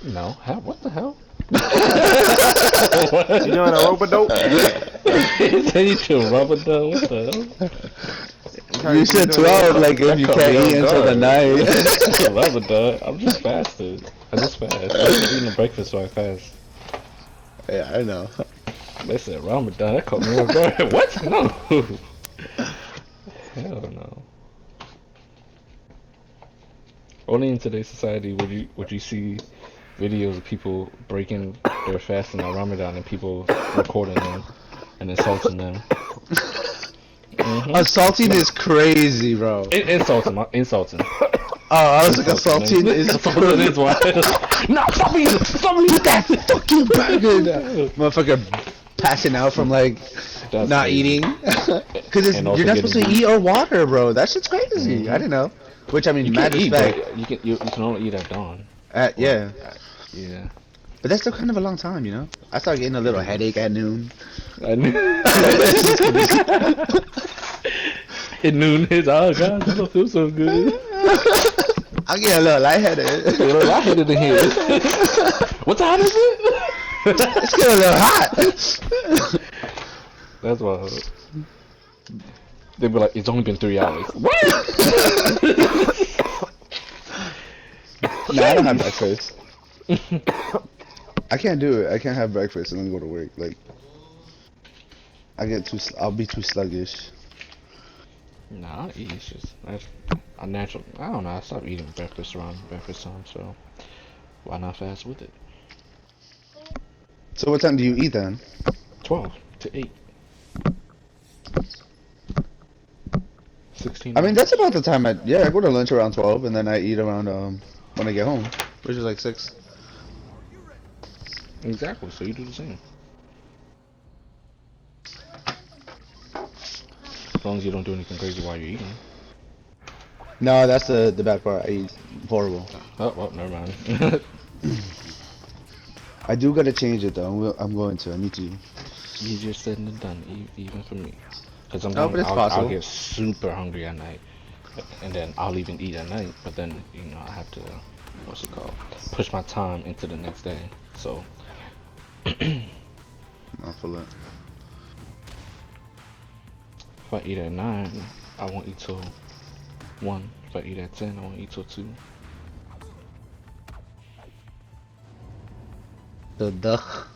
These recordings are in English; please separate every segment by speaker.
Speaker 1: No. How? What the hell?
Speaker 2: You doing a rope dope?
Speaker 1: He said you should rubber though. What the hell?
Speaker 3: You said 12, like if
Speaker 1: That
Speaker 3: you
Speaker 1: caught
Speaker 3: can't
Speaker 1: me
Speaker 3: eat
Speaker 1: off
Speaker 3: until the
Speaker 1: guard.
Speaker 3: night.
Speaker 1: Rubber dog. I'm just fasted. I just fast. I'm just eating breakfast so I fast.
Speaker 3: Yeah, I know.
Speaker 1: They said Ramadan. That caught me off guard. What? No. Hell no. Only in today's society would you see videos of people breaking their fasting on Ramadan and people recording them and insulting them.
Speaker 3: Assaulting is crazy, bro.
Speaker 1: Insulting.
Speaker 3: Oh, I was like, assaulting is
Speaker 1: Assaulting is wild. No, stop eating
Speaker 3: that fucking burger. Motherfucker passing out from like
Speaker 1: That's
Speaker 3: not
Speaker 1: crazy.
Speaker 3: eating. Because
Speaker 1: And also
Speaker 3: you're not supposed to
Speaker 1: getting
Speaker 3: eat or water, bro. That shit's crazy. I didn't know. Which I mean,
Speaker 1: You
Speaker 3: mad
Speaker 1: can eat,
Speaker 3: respect.
Speaker 1: but you can only eat at dawn.
Speaker 3: Yeah,
Speaker 1: Yeah.
Speaker 3: but that's still kind of a long time, you know. I started getting a little headache at noon.
Speaker 1: I knew. At noon, his God, I don't feel so good.
Speaker 3: I'm getting a little lightheaded.
Speaker 1: You know, I hit it in here. What time is it?
Speaker 3: It's getting a little hot.
Speaker 1: That's wild. They'd be like, it's only been 3 hours. What?
Speaker 3: Nah, I don't have breakfast. I can't do it. I can't have breakfast and then go to work. Like, I'll be too sluggish.
Speaker 1: Nah, I eat. It's just that's a natural. I don't know. I stopped eating breakfast around breakfast time, so why not fast with it?
Speaker 3: So what time do you eat then?
Speaker 1: 12 to 8. 16.
Speaker 3: I mean, that's about the time I go to lunch around 12 and then I eat around when I get home, which is like 6.
Speaker 1: Exactly. So you do the same. As long as you don't do anything crazy while you're eating.
Speaker 3: No, that's the bad part. I eat horrible.
Speaker 1: Oh, well, never mind.
Speaker 3: I do gotta change it though. I'm going to. I need to.
Speaker 1: Easier said than done, even for me. Because
Speaker 3: No, but it's possible.
Speaker 1: I'll get super hungry at night, and then I'll even eat at night. But then I have to, what's it called? Push my time into the next day. So.
Speaker 3: I'll feel it.
Speaker 1: If I eat at 9, I won't eat till 1. If I eat at 10, I won't eat till 2.
Speaker 3: The duck.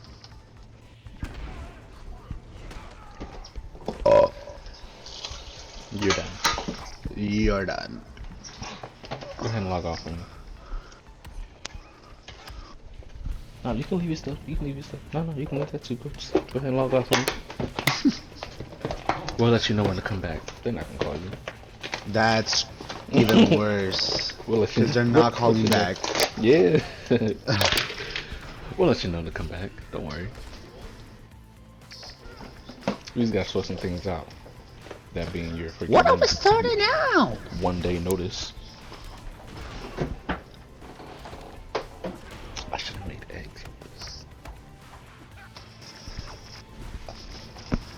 Speaker 3: Oh,
Speaker 1: You're done.
Speaker 3: you're done.
Speaker 1: Go ahead and log off for me. No, you can leave your stuff. You can leave your stuff. No, you can let that too. Just go ahead and log off for me. We'll let you know when to come back. They're not gonna call you.
Speaker 3: That's even worse.
Speaker 1: We'll let you
Speaker 3: Because they're not calling back.
Speaker 1: Yeah. We'll let you know to come back. Don't worry. We just gotta sort some things out. That being your freaking
Speaker 3: What are we starting now?
Speaker 1: 1 day notice. I should have made eggs.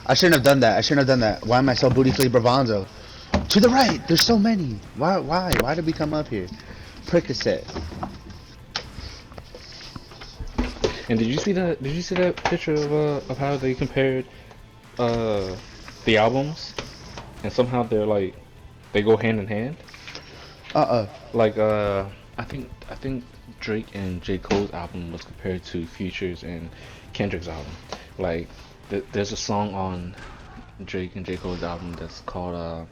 Speaker 3: I shouldn't have done that. I shouldn't have done that. Why am I so booty flea bravonzo? To the right. There's so many. Why? Why did we come up here? Percocet.
Speaker 1: And did you see that? Did you see that picture of how they compared the albums, and somehow they're like they go hand in hand? Like I think Drake and J. Cole's album was compared to Future's and Kendrick's album. Like there's a song on Drake and J. Cole's album that's called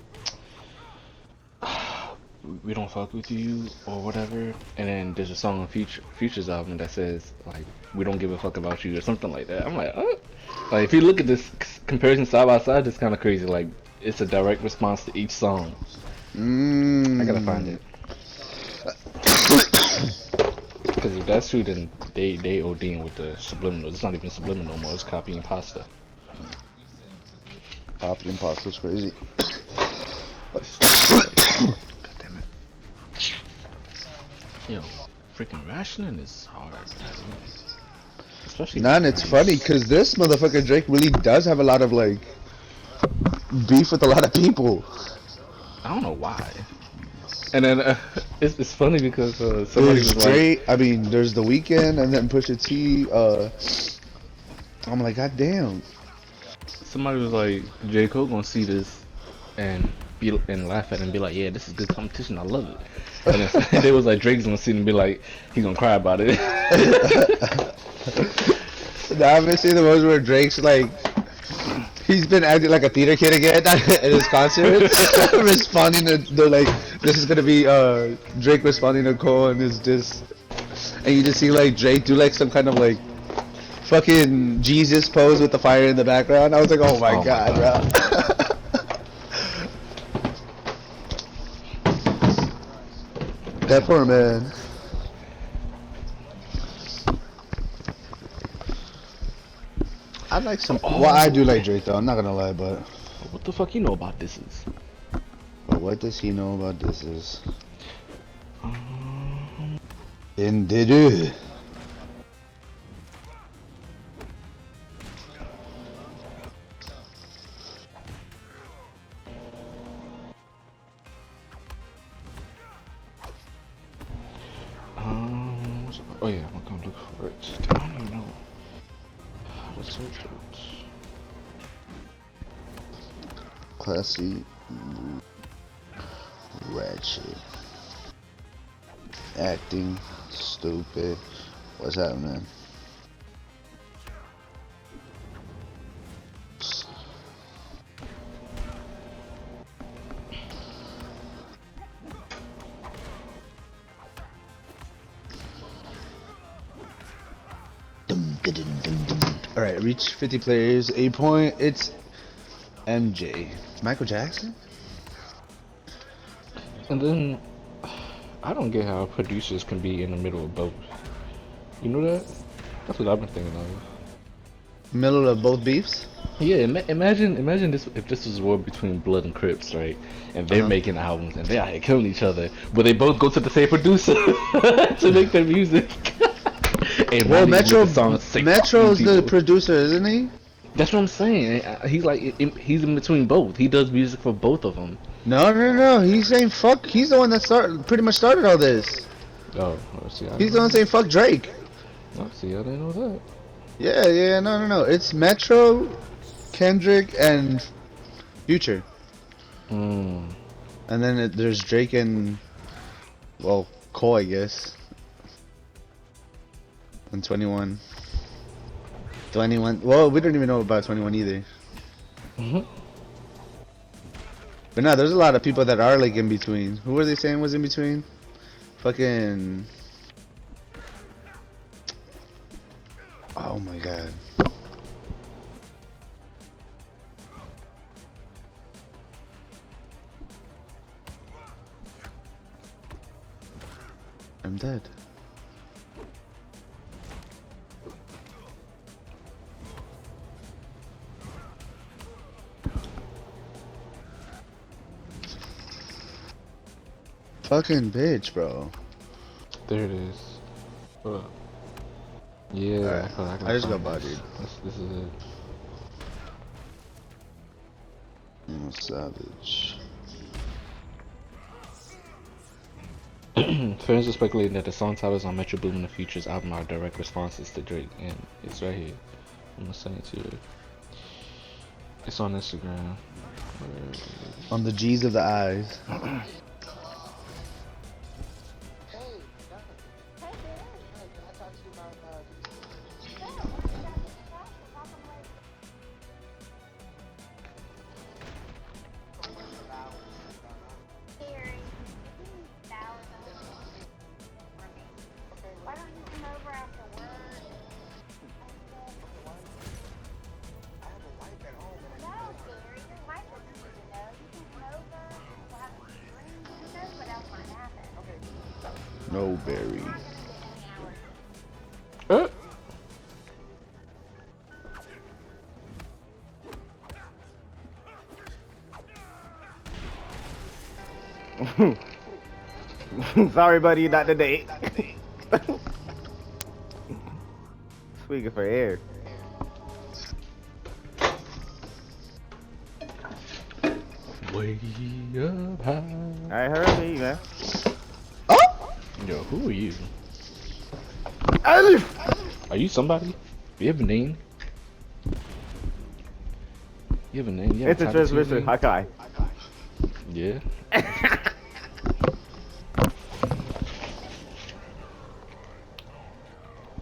Speaker 1: We Don't Fuck With You or whatever, and then there's a song on Future's album that says like We Don't Give a Fuck About You or something like that. I'm like, like if you look at this comparison side by side, it's kind of crazy. Like it's a direct response to each song. I gotta find it. Because if that's true, then they ODing with the subliminal. It's not even subliminal no more. It's copying pasta.
Speaker 3: Copy and paste is crazy.
Speaker 1: God damn it. Yo, freaking rationing is hard. Especially.
Speaker 3: Nah, it's funny because this motherfucker Drake really does have a lot of like beef with a lot of people.
Speaker 1: I don't know why. And then it's funny because somebody
Speaker 3: There's
Speaker 1: was like,
Speaker 3: Drake. I mean, there's The Weeknd, and then Pusha T. I'm like, God damn.
Speaker 1: J. Cole gonna see this and laugh at it and be like, yeah, this is good competition, I love it. And then they was like, Drake's gonna see it and be like, he gonna cry about it.
Speaker 3: Now I've been seeing the ones where Drake's like, he's been acting like a theater kid again at his concert, responding to, they're like, this is gonna be Drake responding to Cole and his diss, and you just see like Drake do like some kind of like fucking Jesus pose with the fire in the background. I was like, oh my god, bro. That poor man. I like some. Well, I do like Drake though. I'm not gonna lie, but.
Speaker 1: What the fuck you know about this is?
Speaker 3: But what does he know about this is? Indeed.
Speaker 1: Oh yeah, I'm gonna look for it. I don't even know how to search it.
Speaker 3: Classy. Ratchet. Acting. Stupid. What's that, man? Alright, reach 50 players, 8 point, it's MJ. Michael Jackson?
Speaker 1: And then, I don't get how producers can be in the middle of both. You know that? That's what I've been thinking of.
Speaker 3: Middle of both beefs?
Speaker 1: Yeah, imagine this if this was a war between Blood and Crips, right? And they're making albums and they're out here killing each other, but they both go to the same producer to make their music. And
Speaker 3: Well,
Speaker 1: Metro's
Speaker 3: Metro's the producer, isn't he?
Speaker 1: That's what I'm saying. He's like he's in between both. He does music for both of them.
Speaker 3: No. He's saying fuck. He's the one that pretty much started all this.
Speaker 1: Oh, see,
Speaker 3: He's the one saying fuck Drake.
Speaker 1: Oh, see, I didn't know that.
Speaker 3: Yeah. No. It's Metro, Kendrick, and Future.
Speaker 1: Mm.
Speaker 3: And then there's Drake and, well, Cole, I guess. And 21. 21. Well, we don't even know about 21 either. But no, there's a lot of people that are like in between. Who were they saying was in between? Fucking. Oh my god. I'm dead. Fucking bitch, bro.
Speaker 1: There it is. Yeah,
Speaker 3: right. I just got bodied.
Speaker 1: This is it.
Speaker 3: I'm a savage.
Speaker 1: Fans are speculating that the song titles on Metro Boomin and Future's album are direct responses to Drake, and it's right here. I'm gonna send it to you. It's on Instagram.
Speaker 3: On the G's of the eyes. No berry.
Speaker 2: Sorry, buddy, not today. Speaking for air.
Speaker 1: Way up high.
Speaker 2: I heard me, man.
Speaker 3: Oh!
Speaker 1: Yo, who are you?
Speaker 2: Alif!
Speaker 1: Are you somebody? Do you have a name? You have a name? Yeah.
Speaker 2: It's a transmission. Hakai.
Speaker 1: Yeah.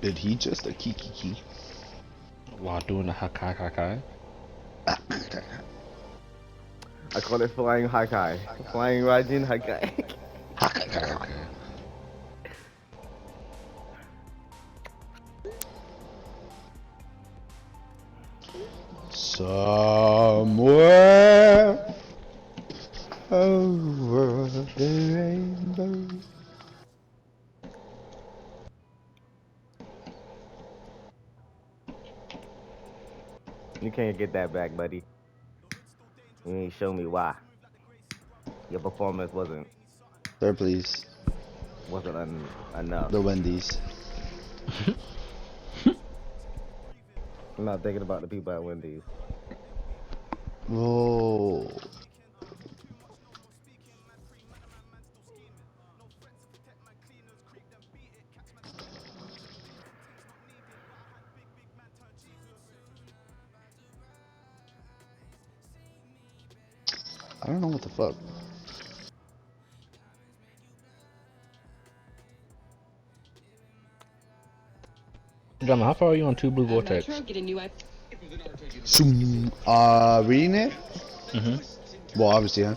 Speaker 3: Did he just a kiki?
Speaker 1: While doing the hakai.
Speaker 2: I call it flying Hakai. Flying Rajin Hakai.
Speaker 1: Okay.
Speaker 3: Somewhere over the rainbow.
Speaker 2: You can't get that back, buddy. You ain't show me why. Your performance wasn't
Speaker 3: Third, please.
Speaker 2: enough.
Speaker 3: The Wendy's.
Speaker 2: I'm not thinking about the people at Wendy's.
Speaker 3: Whoa. I don't know what the fuck.
Speaker 1: John, how far are you on Two Blue Vortex?
Speaker 4: Get a new
Speaker 3: Reading it?
Speaker 1: Mm-hmm.
Speaker 3: Well, obviously, huh?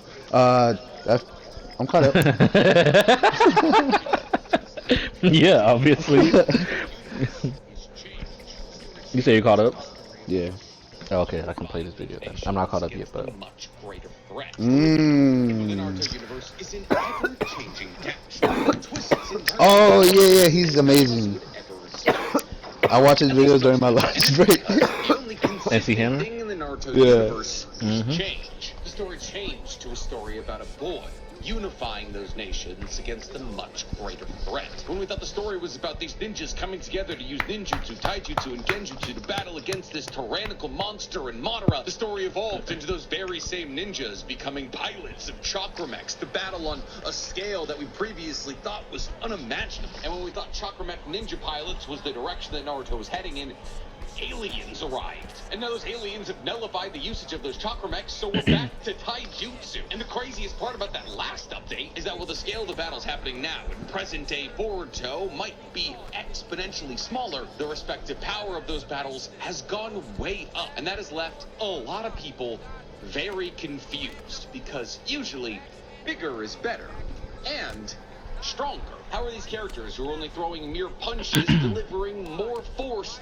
Speaker 3: I'm caught up.
Speaker 1: Yeah, obviously. You say you caught up?
Speaker 3: Yeah.
Speaker 1: Oh, okay, I can play this video then. I'm not caught up yet, but.
Speaker 5: Much greater threat. The
Speaker 3: Mmm.
Speaker 5: Naruto universe is an ever-changing tapestry. Twists and turns.
Speaker 3: Oh, yeah, he's amazing.
Speaker 5: Ever
Speaker 3: I watch his videos during my lunch break.
Speaker 5: The only consistent
Speaker 1: Hammer?
Speaker 5: thing in the Naruto
Speaker 3: Yeah.
Speaker 5: universe is
Speaker 1: Mhm.
Speaker 5: change. The story changed to a story about a boy unifying those nations against a much greater threat. When we thought the story was about these ninjas coming together to use ninjutsu, taijutsu, and genjutsu to battle against this tyrannical monster in Madara, the story evolved into those very same ninjas becoming pilots of chakramechs to battle on a scale that we previously thought was unimaginable. And when we thought chakramech ninja pilots was the direction that Naruto was heading in, aliens arrived. And now those aliens have nullified the usage of those chakramechs, so we're back to taijutsu. And the craziest part about that last update is that while the scale of the battles happening now in present-day Boruto might be exponentially smaller, the respective power of those battles has gone way up. And that has left a lot of people very confused, because usually bigger is better. And stronger. How are these characters who are only throwing mere punches delivering more force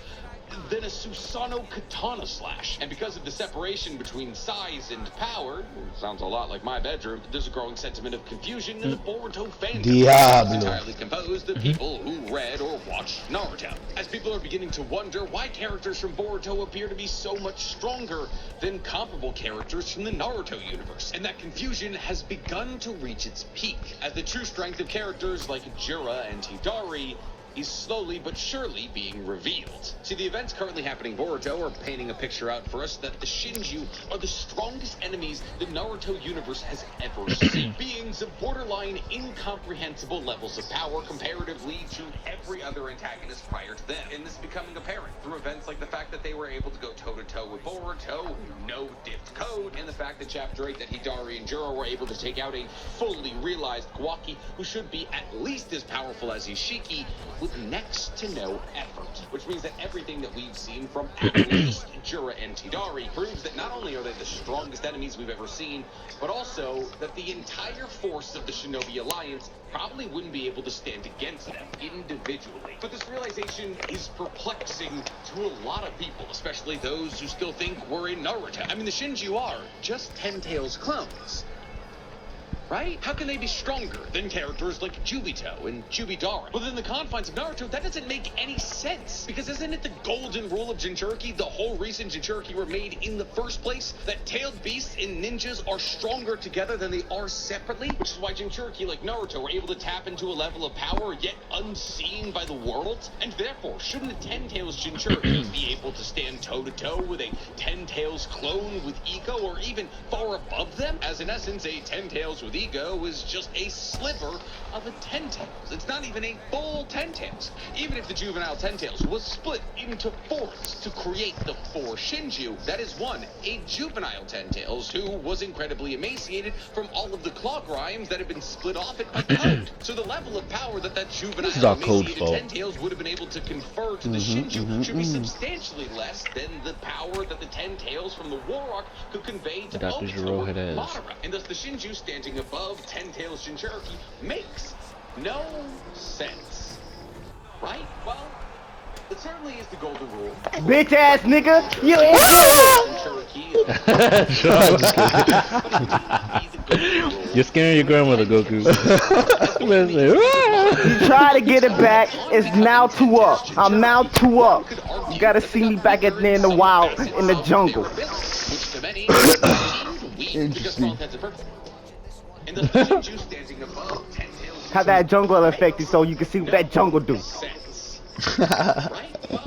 Speaker 5: than a Susanoo katana slash? And because of the separation between size and power, sounds a lot like my bedroom, there's a growing sentiment of confusion in the Boruto fandom.
Speaker 3: Diablo.
Speaker 5: It's entirely composed of people who read or watched Naruto. As people are beginning to wonder why characters from Boruto appear to be so much stronger than comparable characters from the Naruto universe. And that confusion has begun to reach its peak, as the true strength of characters like Jiraiya and Hidari is slowly but surely being revealed. See, the events currently happening in Boruto are painting a picture out for us that the Shinju are the strongest enemies the Naruto universe has ever seen. Beings of borderline incomprehensible levels of power comparatively to every other antagonist prior to them. And this is becoming apparent through events like the fact that they were able to go toe-to-toe with Boruto, no diffed code, and the fact that Chapter 8 that Hidari and Jiro were able to take out a fully realized Kawaki who should be at least as powerful as Ishiki with next to no effort, which means that everything that we've seen from at least Jiraiya and Hidari proves that not only are they the strongest enemies we've ever seen, but also that the entire force of the Shinobi Alliance probably wouldn't be able to stand against them individually. But this realization is perplexing to a lot of people, especially those who still think we're in Naruto. I mean, the Shinju are just Ten Tails clones. right? How can they be stronger than characters like Jubito and Jubidara? Within the confines of Naruto, that doesn't make any sense. Because isn't it the golden rule of Jinchuriki, the whole reason Jinchuriki were made in the first place, that tailed beasts and ninjas are stronger together than they are separately? Which is why Jinchuriki, like Naruto, were able to tap into a level of power yet unseen by the world? And therefore, shouldn't a Ten Tails Jinchuriki be able to stand toe-to-toe with a Ten Tails clone with Ego, or even far above them? As in essence, a Ten Tails with Ego is just a sliver of a Ten Tails. It's not even a full Ten Tails. Even if the juvenile Ten Tails was split into fourths to create the four Shinju, that is one, a juvenile Ten Tails who was incredibly emaciated from all of the claw grinds that had been split off it by code. So the level of power that juvenile
Speaker 1: This is all Code's
Speaker 5: emaciated
Speaker 1: fault.
Speaker 5: Ten Tails would have been able to confer to the Shinju should be substantially less than the power that the Ten Tails from the War Arc could convey to
Speaker 1: Dr.
Speaker 5: Obito
Speaker 1: Giro
Speaker 5: or
Speaker 1: had ass.
Speaker 5: Madara. And thus the Shinju standing above Ten Tails Jinchuriki makes no sense. Right? Well, it certainly is the golden rule.
Speaker 2: Bitch ass nigga, you ain't
Speaker 5: Jinchuriki
Speaker 1: You're scaring your grandmother, Goku. Man, say,
Speaker 2: You try to get it back. It's now 2-up. I'm now 2-up. You gotta see me back at the in the wild, in the jungle.
Speaker 5: Which to many seemed weak because for all intents and purposes. And the Shinju standing above Ten Tails
Speaker 2: Have that jungle effect so you can see what that jungle do.
Speaker 5: sense. Right? Well,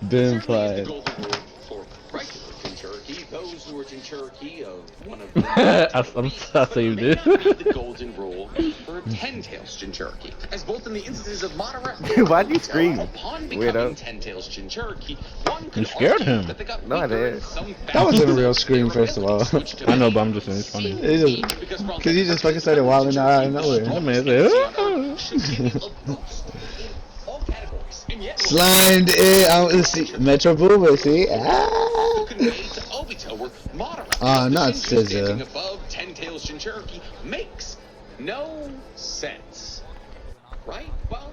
Speaker 3: Damn
Speaker 5: certainly is the
Speaker 3: fine.
Speaker 5: golden rule for regular Jinchuriki, those who are Jinchuriki of one of the
Speaker 1: I say you did.
Speaker 5: But it may not be the golden rule for a Ten Tails Jinchuriki, as both in the instances of Madara and
Speaker 2: Why'd you
Speaker 5: Obito,
Speaker 2: scream?
Speaker 5: upon becoming
Speaker 2: Weirdo.
Speaker 5: Ten Tails Jinchuriki, one could
Speaker 1: You scared
Speaker 5: argue
Speaker 1: him.
Speaker 5: that they got
Speaker 2: No, I
Speaker 5: weaker in
Speaker 2: didn't.
Speaker 5: some
Speaker 3: That wasn't a
Speaker 5: facets
Speaker 3: real
Speaker 5: of
Speaker 3: scream,
Speaker 5: their
Speaker 3: first of all.
Speaker 5: abilities, which to
Speaker 1: I know,
Speaker 5: many
Speaker 1: but I'm just saying it's funny.
Speaker 5: seemed
Speaker 3: It's just-
Speaker 5: weak because for all
Speaker 3: Cause he
Speaker 5: intents
Speaker 3: just fucking started wilding out of nowhere.
Speaker 1: That man said,
Speaker 5: should give you a boost in all categories. And yet,
Speaker 3: Slimed it out to see Metro Boomer, see? Ah.
Speaker 5: conveyed to Obito or Madara.
Speaker 3: Ah,
Speaker 5: The
Speaker 3: not
Speaker 5: Shinju standing
Speaker 3: SZA.
Speaker 5: above Ten Tails Jinchuriki makes no sense. Right? Well,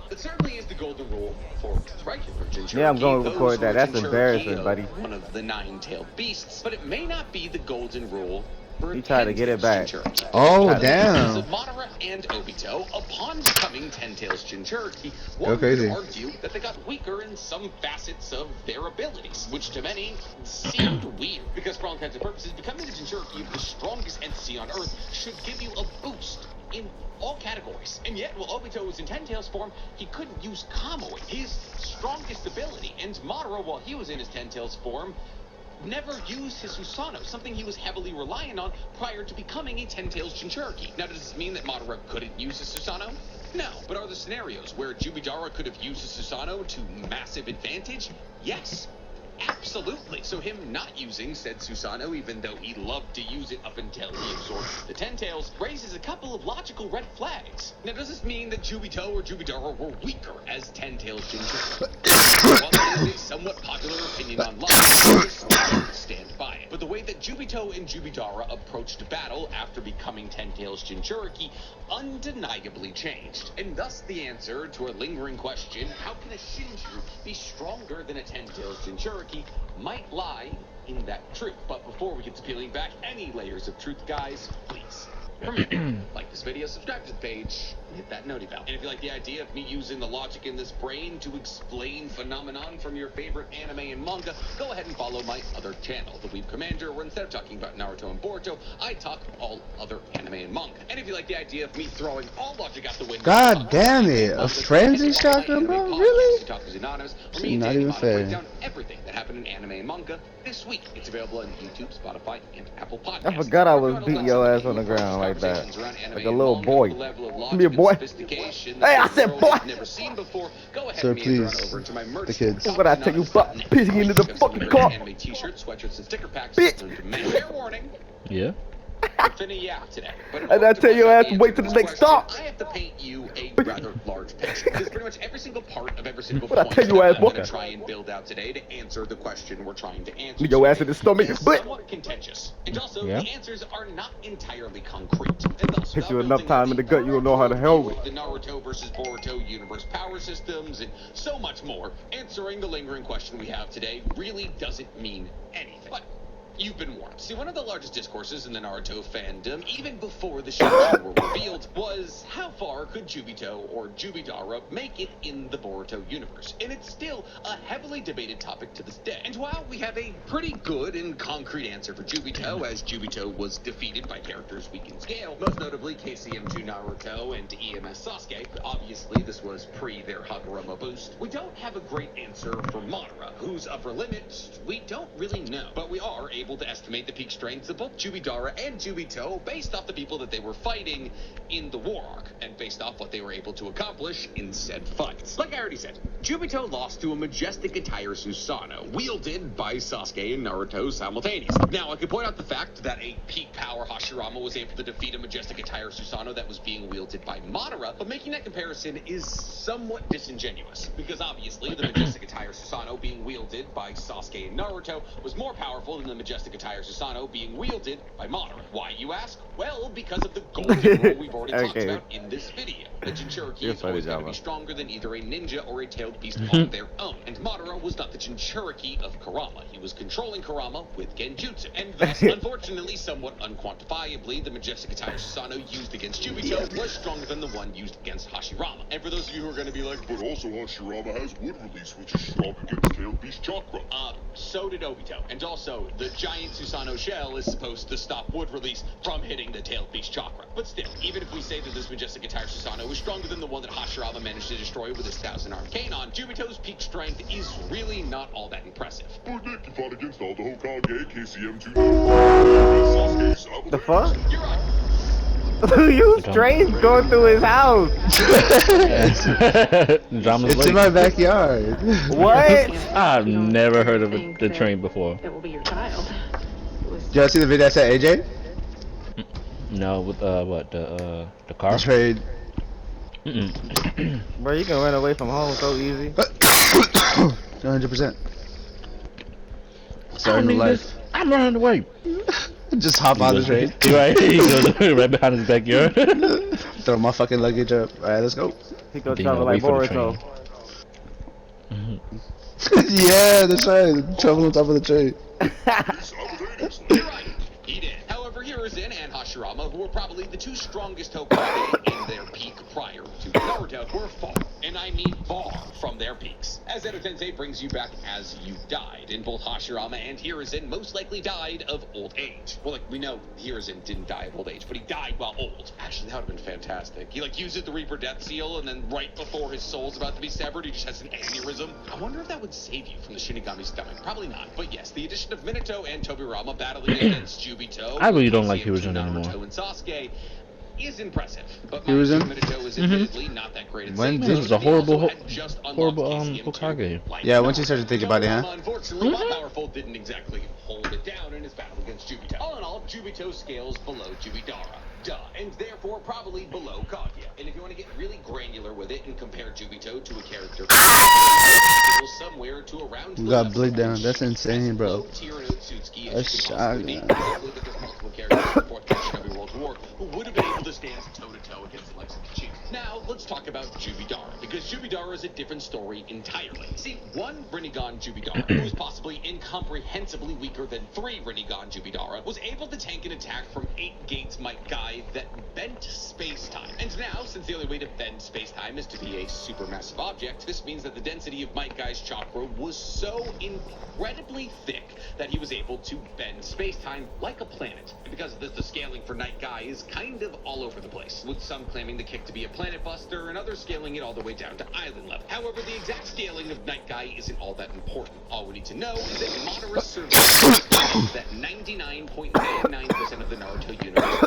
Speaker 5: it certainly is the golden rule for regular Jinchuriki.
Speaker 2: Yeah, I'm gonna
Speaker 5: those
Speaker 2: record
Speaker 5: who
Speaker 2: that.
Speaker 5: are
Speaker 2: That's
Speaker 5: Jinchuriki
Speaker 2: embarrassing,
Speaker 5: of
Speaker 2: buddy.
Speaker 5: One of the nine-tailed beasts, but it may not be the golden rule for
Speaker 2: He tried to get it back.
Speaker 5: Jinchuriki.
Speaker 3: Oh,
Speaker 5: Because
Speaker 3: damn.
Speaker 5: of Madara and Obito, upon becoming Ten Tails Jinchuriki, one
Speaker 3: Go crazy.
Speaker 5: could argue that they got weaker in some facets of their abilities, which to many seemed weird. Because for all intents and purposes, becoming the Jinchuriki of the strongest entity on Earth should give you a boost in all categories. And yet, while Obito was in Ten Tails form, he couldn't use Kamui, his strongest ability. And Madara, while he was in his Ten Tails form, never used his Susanoo, something he was heavily reliant on prior to becoming a Ten Tails Jinchuriki. Now, does this mean that Madara couldn't use his Susanoo? No. But are there scenarios where Jubidara could have used his Susanoo to massive advantage? Yes. Absolutely. So him not using said Susanoo, even though he loved to use it up until he absorbed the Ten Tails, raises a couple of logical red flags. Now, does this mean that Jubito or Jubidara were weaker as Ten Tails Jinchuriki? While that is a somewhat popular opinion online, I just don't stand by it. But the way that Jubito and Jubidara approached battle after becoming Ten Tails Jinchuriki undeniably changed. And thus the answer to a lingering question, how can a Shinju be stronger than a Ten Tails Jinchuriki, might lie in that truth. But before we get to peeling back any layers of truth, guys, please remember, like this video, subscribe to the page, and hit that noti bell. And if you like the idea of me using the logic in this brain to explain phenomenon from your favorite anime and manga, go ahead and follow my other channel, The Weeb Commander, where instead of talking about Naruto and Boruto, I talk all other anime and manga. And if you like the idea of me throwing all logic out the window,
Speaker 3: God damn it, a frenzy shotgun, bro? Really? Not even fair.
Speaker 5: Break down everything that happened in anime and manga this week. It's available on YouTube, Spotify, and Apple Podcasts.
Speaker 2: I forgot I was beating your ass on the ground like that. Like a little boy. Be a boy. Hey, I said boy.
Speaker 3: Sir, please, the kids.
Speaker 2: What I tell you about pissing into the fucking car?
Speaker 5: Anime t-shirts, sweatshirts, and sticker packs.
Speaker 2: Bitch.
Speaker 5: Fair warning.
Speaker 1: Yeah.
Speaker 5: I'm finna yap today. But in
Speaker 2: And I
Speaker 5: order to
Speaker 2: tell your
Speaker 5: find
Speaker 2: ass
Speaker 5: out
Speaker 2: to
Speaker 5: the
Speaker 2: wait
Speaker 5: answer
Speaker 2: till
Speaker 5: to
Speaker 2: the
Speaker 5: this
Speaker 2: next
Speaker 5: question,
Speaker 2: stop.
Speaker 5: I have to paint you a rather large picture. Because pretty much every single part of every single
Speaker 2: What I
Speaker 5: point
Speaker 2: tell your
Speaker 5: that
Speaker 2: ass,
Speaker 5: I'm
Speaker 2: boy?
Speaker 5: gonna try and build out today to answer the question we're trying to answer.
Speaker 2: Leave your ass in the stomach,
Speaker 5: is
Speaker 2: but-
Speaker 5: somewhat contentious. And also,
Speaker 1: Yeah.
Speaker 5: the answers are not entirely concrete. And thus,
Speaker 2: Hit
Speaker 5: without
Speaker 2: you enough
Speaker 5: building
Speaker 2: time
Speaker 5: a
Speaker 2: in the gut, you will know how to hell with.
Speaker 5: the Naruto versus Boruto universe power systems and so much more, answering the lingering question we have today really doesn't mean anything. But You've been warned. See, one of the largest discourses in the Naruto fandom, even before the Shinshu were revealed, was how far could Jubito or Jubidara make it in the Boruto universe? And it's still a heavily debated topic to this day. And while we have a pretty good and concrete answer for Jubito, as Jubito was defeated by characters we can scale, most notably KCM2 Naruto and EMS Sasuke, obviously this was pre their Hagoromo boost, we don't have a great answer for Madara, whose upper limit we don't really know. But we are able to estimate the peak strengths of both Jubidara and Jubito based off the people that they were fighting in the war arc, and based off what they were able to accomplish in said fights. Like I already said, Jubito lost to a majestic attire Susanoo, wielded by Sasuke and Naruto simultaneously. Now, I could point out the fact that a peak power Hashirama was able to defeat a majestic attire Susanoo that was being wielded by Madara, but making that comparison is somewhat disingenuous, because obviously the majestic attire Susanoo being wielded by Sasuke and Naruto was more powerful than the majestic attire Susanoo being wielded by Madara. Why, you ask? Well, because of the golden rule we've already talked about in this video. The Jinchuriki is always going to be stronger than either a ninja or a tailed beast on their own. And Madara was not the Jinchuriki of Kurama. He was controlling Kurama with Genjutsu. And thus, unfortunately, somewhat unquantifiably, the majestic attire Susanoo used against Jubito was stronger than the one used against Hashirama. And for those of you who are going to be like, but also Hashirama has wood release, which is strong against tailed beast chakra. So did Obito. And also, the giant Susanoo shell is supposed to stop wood release from hitting the tailed beast chakra. But still, even if we say that this majestic attire Susanoo is stronger than the one that Hashirama managed to destroy with his 1,000-armed Kanon, Jubito's peak strength is really not all that impressive.
Speaker 4: But Nick, you fought against all the Hokage, KCM2, Sasuke,
Speaker 2: The fuck?
Speaker 5: You're right.
Speaker 2: You strange going through his house.
Speaker 1: Drama's
Speaker 3: It's in my backyard.
Speaker 2: What?
Speaker 1: I've never heard of the train before.
Speaker 6: It will be your child.
Speaker 3: Did y'all see the video I sent AJ?
Speaker 1: No, with what the car?
Speaker 3: The trade.
Speaker 2: Bro, you can run away from home so easy.
Speaker 3: 100%. Starting a life.
Speaker 1: I'm running away.
Speaker 3: Just hop on the train.
Speaker 1: Right, he goes right behind his backyard.
Speaker 3: Throw my fucking luggage up. Alright, let's go.
Speaker 2: He go
Speaker 1: Then
Speaker 2: travel
Speaker 1: wait
Speaker 2: like
Speaker 1: for the
Speaker 2: Boruto.
Speaker 1: train.
Speaker 3: Yeah, that's right. Travel on top of the train.
Speaker 5: You're right. He did. However, Hiruzen and Hashirama, who were probably the two strongest Hokage in their peak prior to Naruto, were far, and I mean far, from their peaks. As Edo Tensei brings you back as you died, and both Hashirama and Hiruzen most likely died of old age. Well, like, we know Hiruzen didn't die of old age, but he died while old. Actually, that would have been fantastic. He, like, uses the Reaper Death Seal, and then right before his soul's about to be severed, he just has an aneurysm. I wonder if that would save you from the Shinigami stomach. Probably not. But yes, the addition of Minato and Tobirama battling against Jubito,
Speaker 1: I really don't like
Speaker 5: KCM2
Speaker 1: Hiruzen anymore.
Speaker 5: Naruto and Sasuke is impressive, but
Speaker 3: Hiruzen?
Speaker 5: Minato is admittedly not that great at
Speaker 3: When
Speaker 5: saving
Speaker 1: this
Speaker 5: those,
Speaker 1: is a
Speaker 5: and he also
Speaker 1: horrible
Speaker 5: had just unlocked
Speaker 1: horrible,
Speaker 5: KCM2
Speaker 1: Hokage.
Speaker 5: like
Speaker 3: Yeah, once you
Speaker 5: Naruto.
Speaker 3: start to think about it, huh?
Speaker 5: Tobirama, unfortunately, while powerful, didn't exactly hold it down in his battle against Jubito. All in all, Jubito scales below Jubidara. Duh, and therefore probably below Kaguya. And if you want to get really granular with it and compare Jubito to a character somewhere to around
Speaker 3: We got Blade down. That's insane, bro.
Speaker 5: Otsutsuki,
Speaker 3: A shotgun.
Speaker 5: multiple characters in the Fourth Shinobi World War who would have been able to stand toe-to-toe against the likes of the Chief. Now, let's talk about Jubidara, because Jubidara is a different story entirely. See, one Rinnegan Jubidara, who is possibly incomprehensibly weaker than three Rinnegan Jubidara, was able to tank an attack from 8 Gates Might Guy that bent space-time. And now, since the only way to bend space-time is to be a supermassive object, this means that the density of Might Guy's chakra was so incredibly thick that he was able to bend space-time like a planet. And because of this, the scaling for Night Guy is kind of all over the place, with some claiming the kick to be a planet buster and others scaling it all the way down to island level. However, the exact scaling of Night Guy isn't all that important. All we need to know is that Madara survived that 99.99% of the Naruto universe.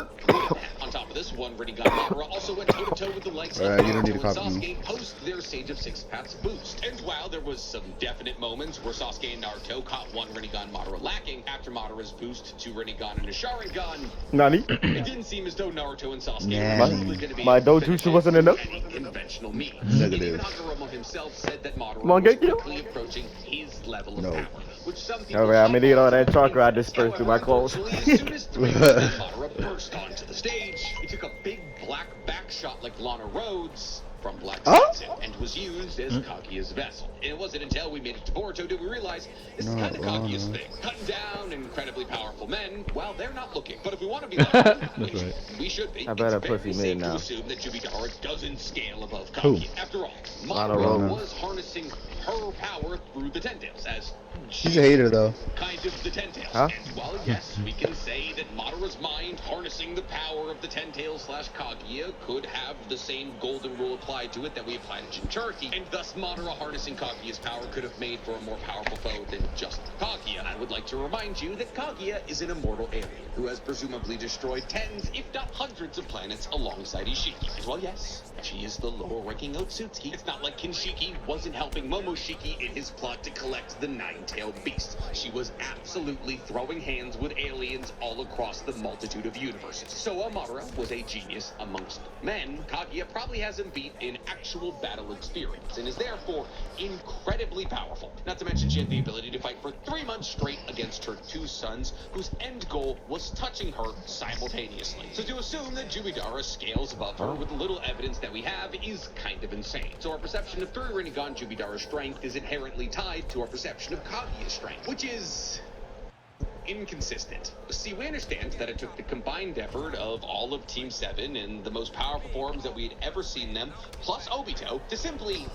Speaker 5: On top of this, one Rinnegan Madara also went toe-to-toe with the likes of
Speaker 3: You don't need to
Speaker 5: Naruto and
Speaker 3: copy me.
Speaker 5: Sasuke post their Sage of Six Paths boost. And while there was some definite moments where Sasuke and Naruto caught one Rinnegan Madara lacking after Madara's boost to Rinnegan and a Sharingan,
Speaker 2: Nani?
Speaker 5: it didn't seem as though Naruto and Sasuke
Speaker 3: Nah.
Speaker 5: were really going to be
Speaker 2: My
Speaker 5: able to
Speaker 2: dojutsu
Speaker 5: finish
Speaker 2: wasn't
Speaker 5: it
Speaker 2: enough?
Speaker 5: through any conventional means.
Speaker 3: Negative.
Speaker 5: Even Hagoromo himself said that Madara
Speaker 2: Come on,
Speaker 5: was
Speaker 2: Gekio.
Speaker 5: quickly approaching his level of
Speaker 3: No.
Speaker 5: power, which some people
Speaker 2: Alright, I'm gonna need all that
Speaker 5: thought
Speaker 2: chakra I
Speaker 5: was
Speaker 2: dispersed through my clothes.
Speaker 5: unfortunately, as soon as 3 Madara burst onto the stage, he took a big black back shot like Lana Rhodes, from Black
Speaker 3: Huh?
Speaker 5: Samson and was used as Kaguya's vessel. And it wasn't until we made it to Boruto did we realize this is kind of Kaguya's thing. Cutting down incredibly powerful men while they're not looking. But if we want to be
Speaker 1: That's
Speaker 5: which
Speaker 1: right.
Speaker 5: we should be,
Speaker 2: I bet
Speaker 5: it's
Speaker 2: a
Speaker 5: very
Speaker 2: pussy
Speaker 5: safe
Speaker 2: mid
Speaker 5: to
Speaker 2: now.
Speaker 5: assume that Jubidara doesn't scale above
Speaker 1: Who?
Speaker 5: Kaguya. After all,
Speaker 2: Mono
Speaker 5: Madara
Speaker 3: Rona.
Speaker 5: was harnessing her power through the Ten Tails as
Speaker 3: She's a hater though.
Speaker 5: kind of the Ten Tails.
Speaker 2: Huh?
Speaker 5: And while yes, we can say that Madara's mind harnessing the power of the Ten Tails / Kaguya could have the same golden rule applied to it that we applied to Jinchuriki, and thus Madara harnessing Kaguya's power could have made for a more powerful foe than just Kaguya. I would like to remind you that Kaguya is an immortal alien who has presumably destroyed tens, if not hundreds of planets alongside Ishiki. And while yes, she is the lower-ranking Otsutsuki, it's not like Kinshiki wasn't helping Momoshiki in his plot to collect the nine-tailed beast. She was absolutely throwing hands with aliens all across the multitude of universes. So Madara was a genius amongst men. Kaguya probably hasn't beat in actual battle experience and is therefore incredibly powerful. Not to mention she had the ability to fight for 3 months straight against her 2 sons, whose end goal was touching her simultaneously. So to assume that Jubidara scales above her with the little evidence that we have is kind of insane. So our perception of 3 Rinnegan Jubidara's strength is inherently tied to our perception of Kaguya's strength, which is inconsistent. See, we understand that it took the combined effort of all of Team 7 and the most powerful forms that we had ever seen them, plus Obito, to simply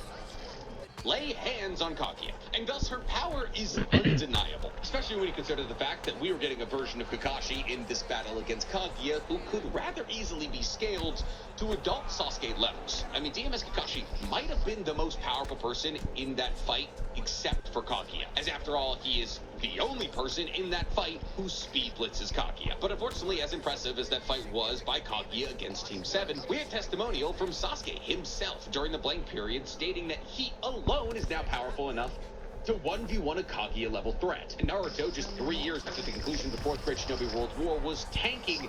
Speaker 5: lay hands on Kaguya, and thus her power is undeniable, especially when you consider the fact that we were getting a version of Kakashi in this battle against Kaguya who could rather easily be scaled to adult Sasuke levels. I mean, DMS Kakashi might have been the most powerful person in that fight except for Kaguya, as after all, he is the only person in that fight who speed blitzes Kaguya. But unfortunately, as impressive as that fight was by Kaguya against Team 7, we had testimonial from Sasuke himself during the blank period stating that he alone is now powerful enough to 1v1 a Kaguya level threat. And Naruto, just 3 years after the conclusion of the Fourth Great Shinobi World War, was tanking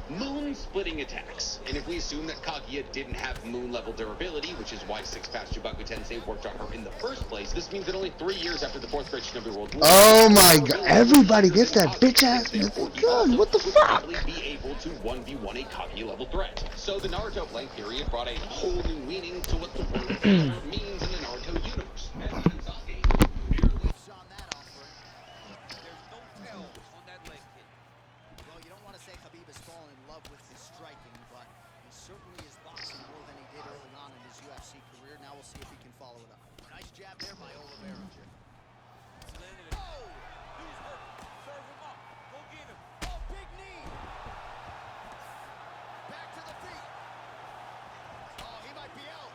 Speaker 5: moon-splitting attacks. And if we assume that Kaguya didn't have moon-level durability, which is why Six-Pass Jubaku Tensei worked on her in the first place, this means that only 3 years after the Fourth Great Shinobi World War...
Speaker 3: Oh my god, everybody gets that bitch ass gun, what the fuck?
Speaker 5: ...be able to 1v1 a Kaguya level threat. So the Naruto blank period brought a whole new meaning to what the word means in the Naruto universe. And even Sasuke barely
Speaker 6: on that offering. There's no tell on that leg kick. Well, you don't want to say Khabib has fallen in love with his striking, but he certainly is boxing more than he did early on in his UFC career. Now we'll see if he can follow it up. Nice jab there by Oliveira. Oh! He's hurt. Serve him up. Go get him. Oh, big knee. Back to the feet. Oh, he might be out.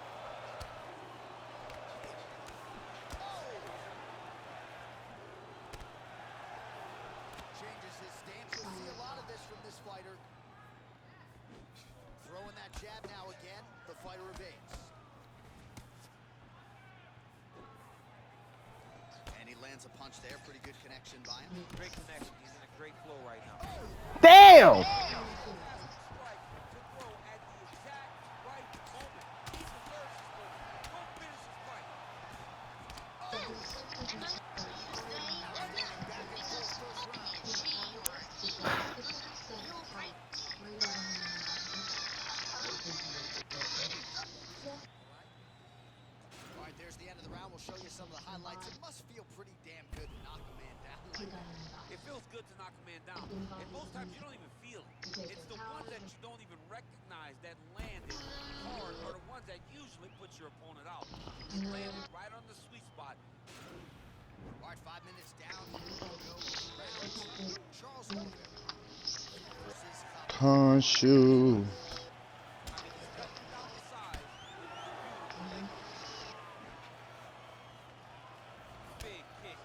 Speaker 6: Changes his stance. You'll see a lot of this from this fighter. Throwing that jab now again. The fighter evades. And he lands a punch there. Pretty good connection by him.
Speaker 7: Great connection. He's in a great flow right now.
Speaker 2: Damn!
Speaker 6: All right, there's the end of the round. We'll show you some of the highlights. It must feel pretty damn good to knock a man down like that.
Speaker 7: It feels good to knock a man down. And most times you don't even feel it. It's the ones that you don't even recognize that landed hard are the ones that usually put your opponent out. He landed right on the sweet spot.
Speaker 6: All right, 5 minutes down. Rounds. Charles Oliveira versus Khabib.
Speaker 3: Khonshu.
Speaker 7: Big kick.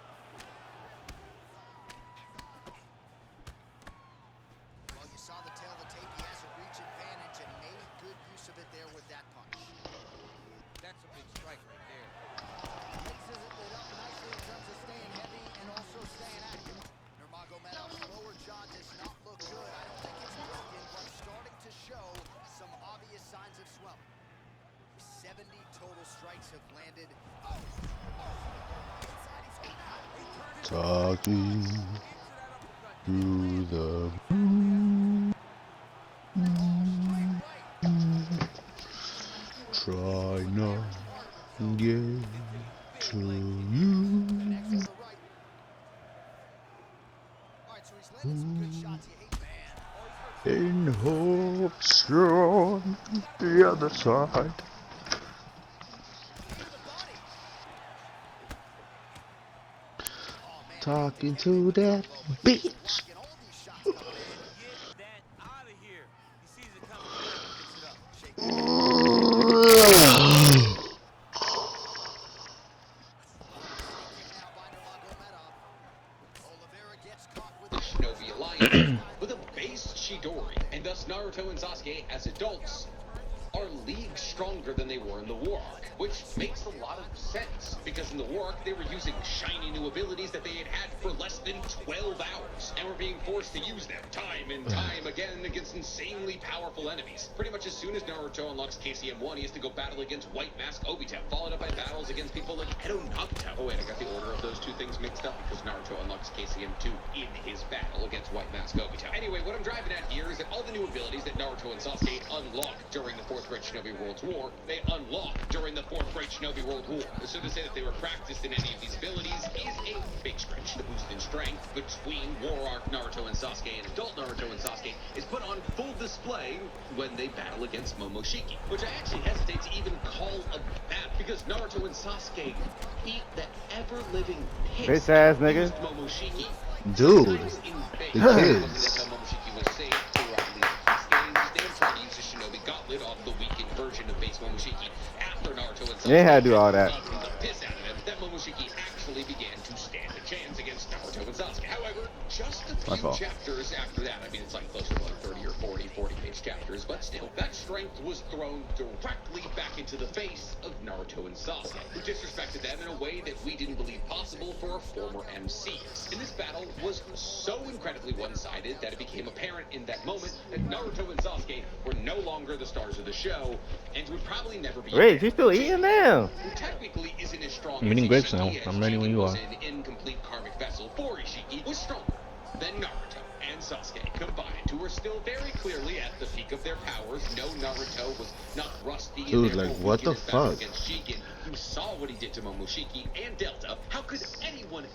Speaker 6: Well, you saw the tail of the tape. He has a reach advantage and made good use of it there with that punch.
Speaker 7: That's a big strike right there.
Speaker 6: Mixes it up nicely in terms of staying heavy and also staying active. Nurmagomedov's lower jaw does not look good. I don't think it's broken, but starting to show some obvious signs of swelling. 70 total strikes have landed.
Speaker 3: Talking to the try to you.
Speaker 6: Connects on the right. All right, so he's landed some good shots. You hate, man.
Speaker 3: In hopes you're on the other side.
Speaker 6: Into the body. Oh, man.
Speaker 3: Talking to that bitch.
Speaker 6: Blocking all these shots.
Speaker 7: Get that out of here. He sees it coming, picks it up.
Speaker 5: Shinobi Alliance with a base Chidori, and thus Naruto and Sasuke as adults are leagues stronger than they were in the War Arc, which makes a lot of sense, because in the War Arc they were using shiny new abilities that they had had for less than 12 hours, and were being forced to use them time and time again against insanely powerful enemies. Pretty much as soon as Naruto unlocks KCM1, he has to go battle against White Mask Obito, followed up by battles against people like Edo Nagito. Oh wait, I got the order of those two things mixed up, because Naruto unlocks KCM2 in his battle against White Mask Obito. Anyway, what I'm driving at here is that all the new abilities that Naruto and Sasuke unlocked during the Fourth Great Shinobi World's War, they unlocked during the Fourth Great Shinobi World War. So to say that they were practiced in any of these abilities is a big stretch. The boost in strength between War Arc Naruto and Sasuke and adult Naruto and Sasuke is put on full display when they battle against Momoshiki, which I actually hesitate to even call a battle, because Naruto and Sasuke beat the ever-living piss
Speaker 2: Bitch ass
Speaker 5: out of
Speaker 2: nigga.
Speaker 5: Momoshiki.
Speaker 3: Dude,
Speaker 5: Sometimes in base.
Speaker 3: the kids.
Speaker 5: That's how Momoshiki was saved throughout the games. They tried to use the Shinobi Gauntlet on the weakened version of base Momoshiki after Naruto and Sasuke.
Speaker 2: You ain't had to do all that.
Speaker 5: Got the piss out of him. That Momoshiki actually began to stand a chance against Naruto and Sasuke. However, just a
Speaker 3: My
Speaker 5: few
Speaker 3: fault.
Speaker 5: chapters after that, I mean, it's like closer to like 30 or 40 page chapters, but still, that strength was thrown directly back into the face of Naruto and Sasuke, who disrespected them in a way that we didn't believe possible for our former MCs. And this battle was so incredibly one-sided that it became apparent in that moment that Naruto and Sasuke were no longer the stars of the show, and would probably never be.
Speaker 2: Wait, she's still eating now.
Speaker 5: Who technically isn't as strong
Speaker 1: I'm eating
Speaker 5: as
Speaker 1: grapes
Speaker 5: Ishiki,
Speaker 1: now.
Speaker 5: as
Speaker 1: I'm ready when
Speaker 5: Ishiki
Speaker 1: you
Speaker 5: was
Speaker 1: are.
Speaker 5: an incomplete karmic vessel for Ishiki, was stronger than Naruto and Sasuke combined, who were still very clearly at the peak of their powers. No, Naruto was not rusty. and
Speaker 3: Dude,
Speaker 5: therefore
Speaker 3: like, what
Speaker 5: weak in
Speaker 3: the
Speaker 5: his battle
Speaker 3: fuck?
Speaker 5: Against Jigen, who saw what he did to Momoshiki and Delta. How could anyone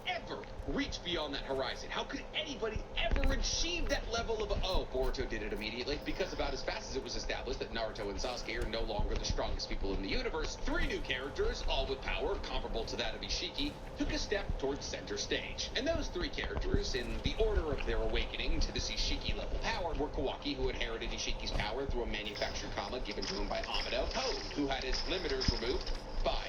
Speaker 5: ever reach beyond that horizon? How could anybody ever achieve that level of... Oh, Boruto did it immediately, because about as fast as it was established that Naruto and Sasuke are no longer the strongest people in the universe, 3 new characters, all with power comparable to that of Ishiki, took a step towards center stage. And those 3 characters, in the order of their awakening to this Ishiki-level power, were Kawaki, who inherited Ishiki's power through a manufactured comma given to him by Amado, Toad, who had his limiters removed by